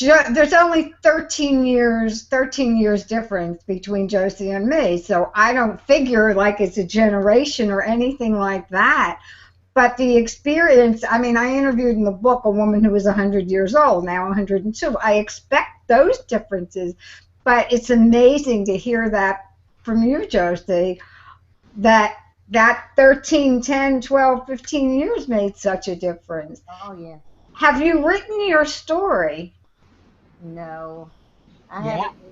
There's only 13 years difference between Joci and me, so I don't figure like it's a generation or anything like that. But the experience, I mean, I interviewed in the book a woman who was 100 years old, now 102. I expect those differences, but it's amazing to hear that from you, Joci, that 13, 10, 12, 15 years made such a difference. Oh, yeah. Have you written your story? No. I have it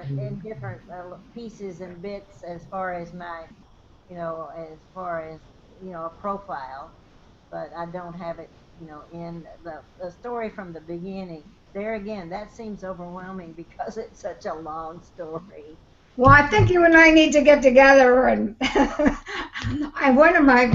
in different pieces and bits as far as my, a profile, but I don't have it, in the story from the beginning. There again, that seems overwhelming because it's such a long story. Well, I think you and I need to get together, and one of my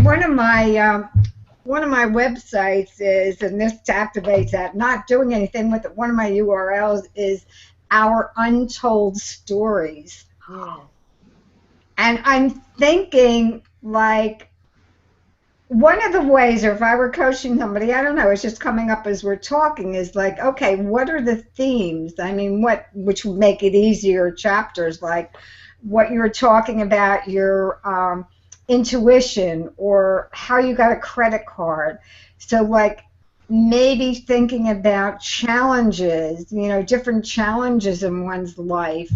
websites is, and this activates that, not doing anything with it. One of my URLs is Our Untold Stories. Yeah. And I'm thinking, like, one of the ways, or if I were coaching somebody, I don't know, it's just coming up as we're talking, is like, okay, what are the themes? I mean, which would make it easier chapters, like what you were talking about, your intuition, or how you got a credit card. So, like, maybe thinking about challenges, different challenges in one's life,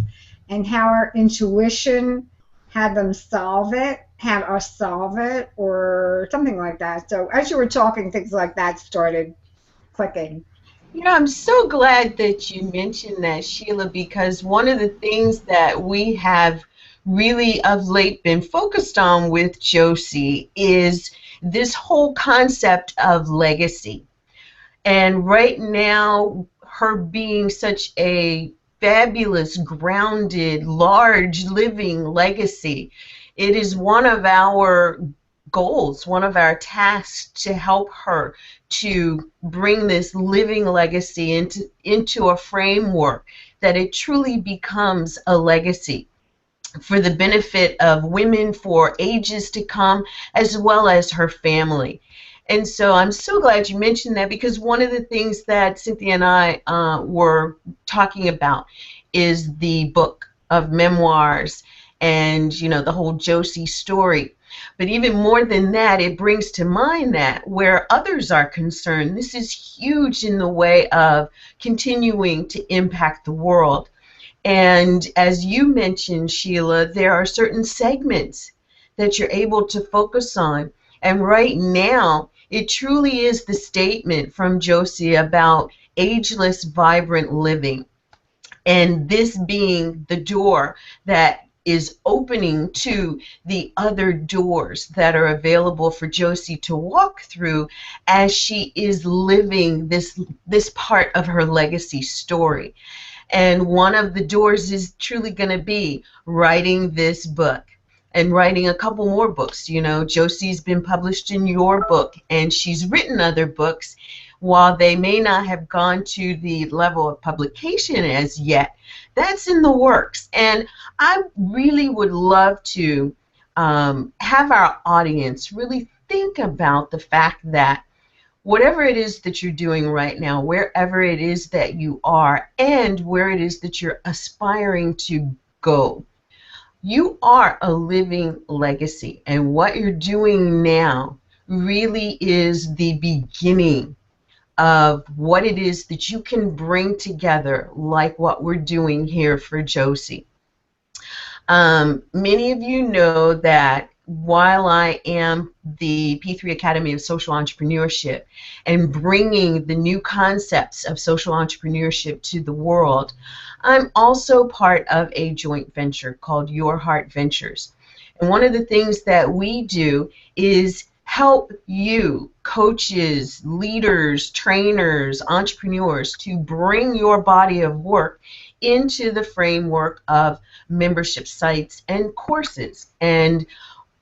and how our intuition had us solve it, or something like that. So as you were talking, things like that started clicking. I'm so glad that you mentioned that, Sheila, because one of the things that we have really of late been focused on with Joci is this whole concept of legacy. And right now, her being such a fabulous, grounded, large, living legacy, it is one of our goals, one of our tasks to help her to bring this living legacy into a framework that it truly becomes a legacy for the benefit of women for ages to come, as well as her family. And so I'm so glad you mentioned that, because one of the things that Cynthia and I were talking about is the book of memoirs and, the whole Joci story. But even more than that, it brings to mind that where others are concerned, this is huge in the way of continuing to impact the world. And as you mentioned, Sheila, there are certain segments that you're able to focus on. And right now, it truly is the statement from Joci about ageless, vibrant living. And this being the door that is opening to the other doors that are available for Joci to walk through as she is living this part of her legacy story. And one of the doors is truly going to be writing this book and writing a couple more books. You know, Joci's been published in your book, and she's written other books. While they may not have gone to the level of publication as yet, that's in the works. And I really would love to have our audience really think about the fact that whatever it is that you're doing right now, wherever it is that you are, and where it is that you're aspiring to go, you are a living legacy. And what you're doing now really is the beginning of what it is that you can bring together, like what we're doing here for Joci. Many of you know that while I am the P3 Academy of Social Entrepreneurship and bringing the new concepts of social entrepreneurship to the world, I'm also part of a joint venture called Your Heart Ventures. And one of the things that we do is help you, coaches, leaders, trainers, entrepreneurs, to bring your body of work into the framework of membership sites and courses. And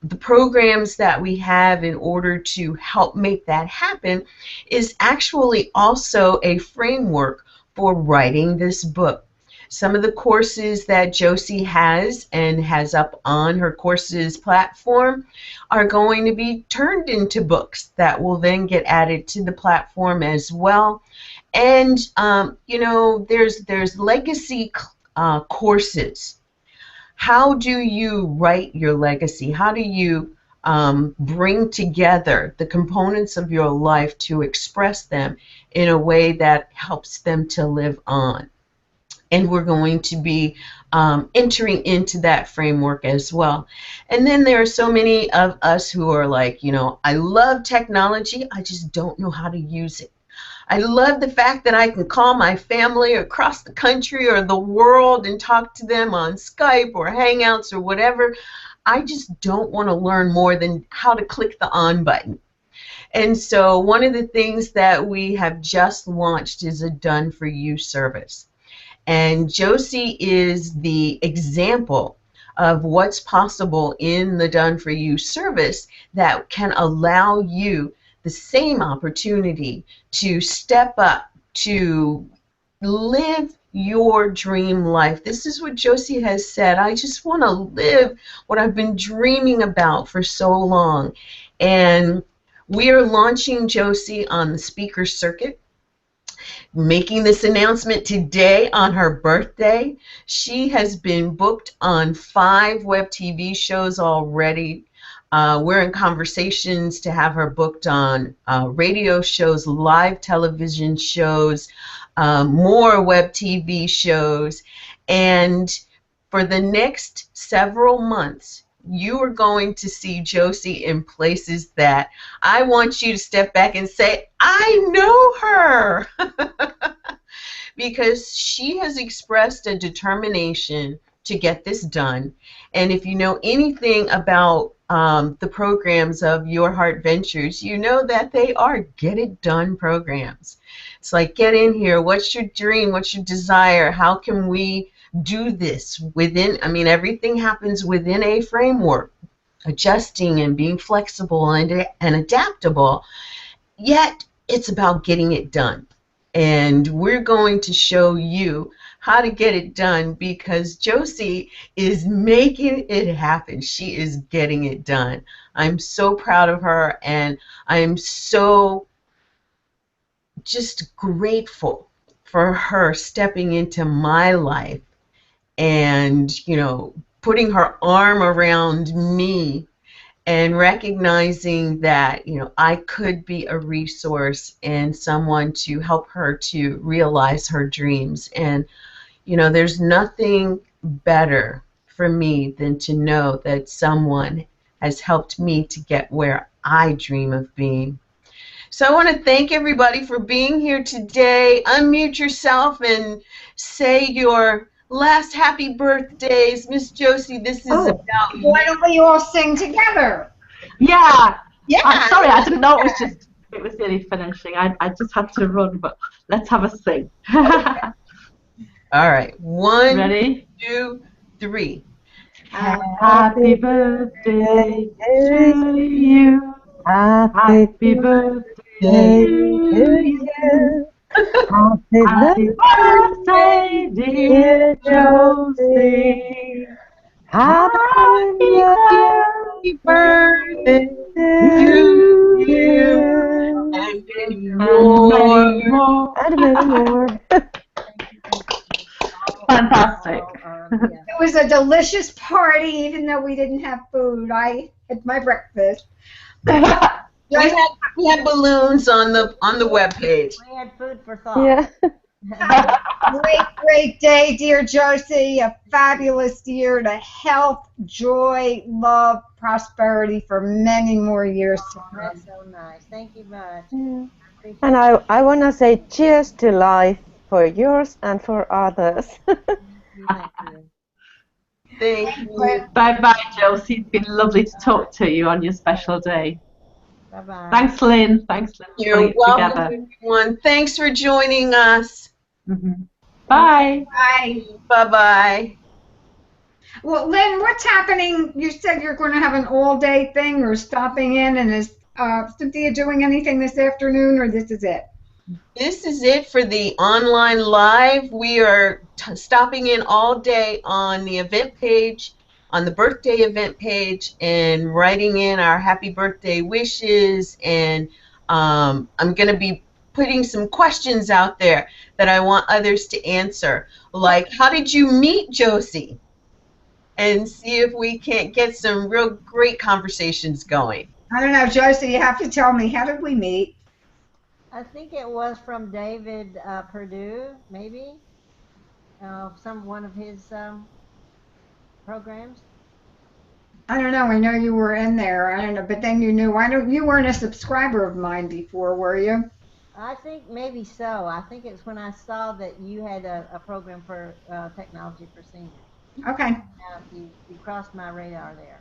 the programs that we have in order to help make that happen is actually also a framework for writing this book. Some of the courses that Joci has and has up on her courses platform are going to be turned into books that will then get added to the platform as well. And you know, there's legacy courses. How do you write your legacy? How do you bring together the components of your life to express them in a way that helps them to live on? And we're going to be entering into that framework as well. And then there are so many of us who are like, you know, I love technology, I just don't know how to use it. I love the fact that I can call my family across the country or the world and talk to them on Skype or Hangouts or whatever. I just don't want to learn more than how to click the on button. And so one of the things that we have just launched is a Done For You service. And Joci is the example of what's possible in the Done For You service that can allow you the same opportunity to step up, to live your dream life. This is what Joci has said. I just want to live what I've been dreaming about for so long. And we are launching Joci on the speaker circuit, making this announcement today on her birthday. She has been booked on 5 web TV shows already. We're in conversations to have her booked on radio shows, live television shows, more web TV shows. And for the next several months, you are going to see Joci in places that I want you to step back and say, I know her. Because she has expressed a determination to get this done. And if you know anything about the programs of Your Heart Ventures, you know that they are get it done programs. It's like, get in here, what's your dream, what's your desire, how can we do this within, I mean, everything happens within a framework, adjusting and being flexible and adaptable, yet it's about getting it done. And we're going to show you how to get it done because Joci is making it happen. She is getting it done. I'm so proud of her, and I'm so just grateful for her stepping into my life and, you know, putting her arm around me and recognizing that, you know, I could be a resource and someone to help her to realize her dreams. And, you know, there's nothing better for me than to know that someone has helped me to get where I dream of being. So I want to thank everybody for being here today. Unmute yourself and say your last happy birthdays. Miss Joci, this is about you. Why don't we all sing together? Yeah. Yeah. Sorry, I didn't know it was nearly finishing. I just had to run, but let's have a sing. All right. 1, Ready? 2, 3. Happy birthday to you. Happy birthday Day to to you. you. Happy Happy birthday, dear dear Josie. Josie. Happy Happy Happy birthday birthday to to to you you. you. and many And more. many more. And many more. Thank you. Fantastic. Yeah. It was a delicious party, even though we didn't have food. I had my breakfast. We Just had we had balloons on the webpage. We had food for thought. Yeah. have a great, great day, dear Josie. A fabulous year to health, joy, love, prosperity for many more years to Oh, come. that's so nice. Thank you much. Yeah. I appreciate And it. I want to say cheers to life for yours and for others. Thank you. Thank you. Bye-bye, Josie. It's been lovely to talk to you on your special day. Bye-bye. Thanks, Lynn. Thanks, Lynn, for You're putting it welcome, together. everyone. Thanks for joining us. Bye. Bye. Bye-bye. Well, Lynn, what's happening? You said you're going to have an all-day thing or stopping in, and is Cynthia doing anything this afternoon, or this is it? This is it for the online live. We are stopping in all day on the event page, on the birthday event page, and writing in our happy birthday wishes. And I'm going to be putting some questions out there that I want others to answer. Like, how did you meet Josie? And see if we can't get some real great conversations going. I don't know, Josie, you have to tell me, how did we meet? I think it was from David Perdue, maybe. One of his programs. I don't know. I know you were in there. I don't know, but then you knew. I don't. You weren't a subscriber of mine before, were you? I think maybe so. I think it's when I saw that you had a program for technology for seniors. Okay. You crossed my radar there.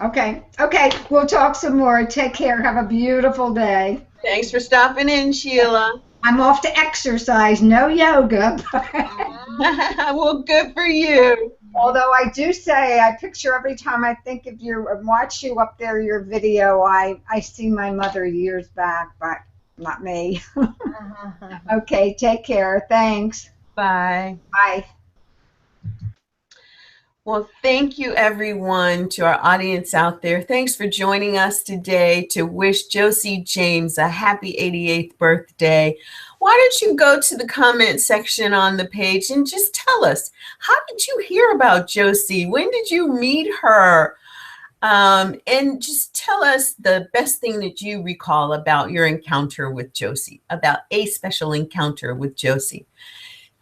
Okay. Okay. We'll talk some more. Take care. Have a beautiful day. Thanks for stopping in, Sheila. I'm off to exercise. No yoga. Well, good for you. Although I do say, I picture every time I think of you and watch you up there, your video, I see my mother years back, but not me. Okay. Take care. Thanks. Bye. Bye. Well, thank you, everyone, to our audience out there. Thanks for joining us today to wish Joci James a happy 88th birthday. Why don't you go to the comment section on the page and just tell us, how did you hear about Joci? When did you meet her? And just tell us the best thing that you recall about your encounter with Joci, about a special encounter with Joci.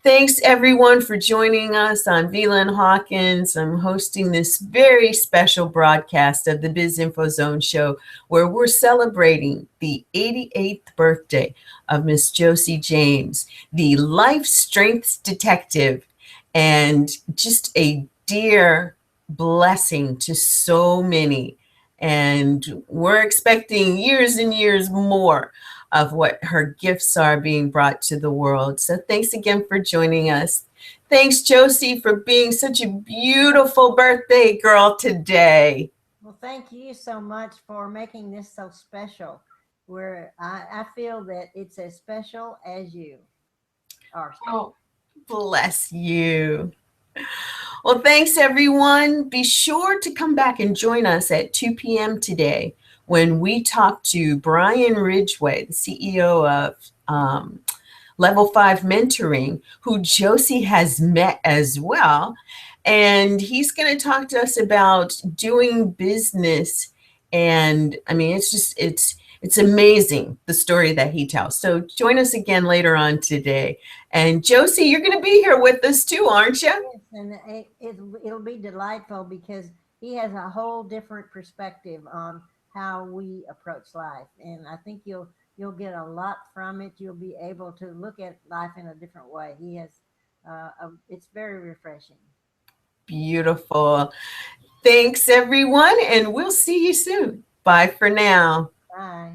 Thanks, everyone, for joining us. I'm Vila Hawkins. I'm hosting this very special broadcast of the BIZ Info Zone Show, where we're celebrating the 88th birthday of Miss Joci James, the life strengths detective, and just a dear blessing to so many. And we're expecting years and years more of what her gifts are being brought to the world. So thanks again for joining us. Thanks, Joci, for being such a beautiful birthday girl today. Well, thank you so much for making this so special. Where I feel that it's as special as you are. Oh, bless you. Well, thanks, everyone. Be sure to come back and join us at 2 p.m. today when we talk to Brian Ridgway, the CEO of Level 5 Mentoring, who Joci has met as well. And he's going to talk to us about doing business. And I mean, it's amazing, the story that he tells. So join us again later on today. And Joci, you're going to be here with us too, aren't you? Yes, and it'll be delightful because he has a whole different perspective on how we approach life. And I think you'll get a lot from it. You'll be able to look at life in a different way. He has, it's very refreshing. Beautiful. Thanks, everyone, and we'll see you soon. Bye for now. Bye.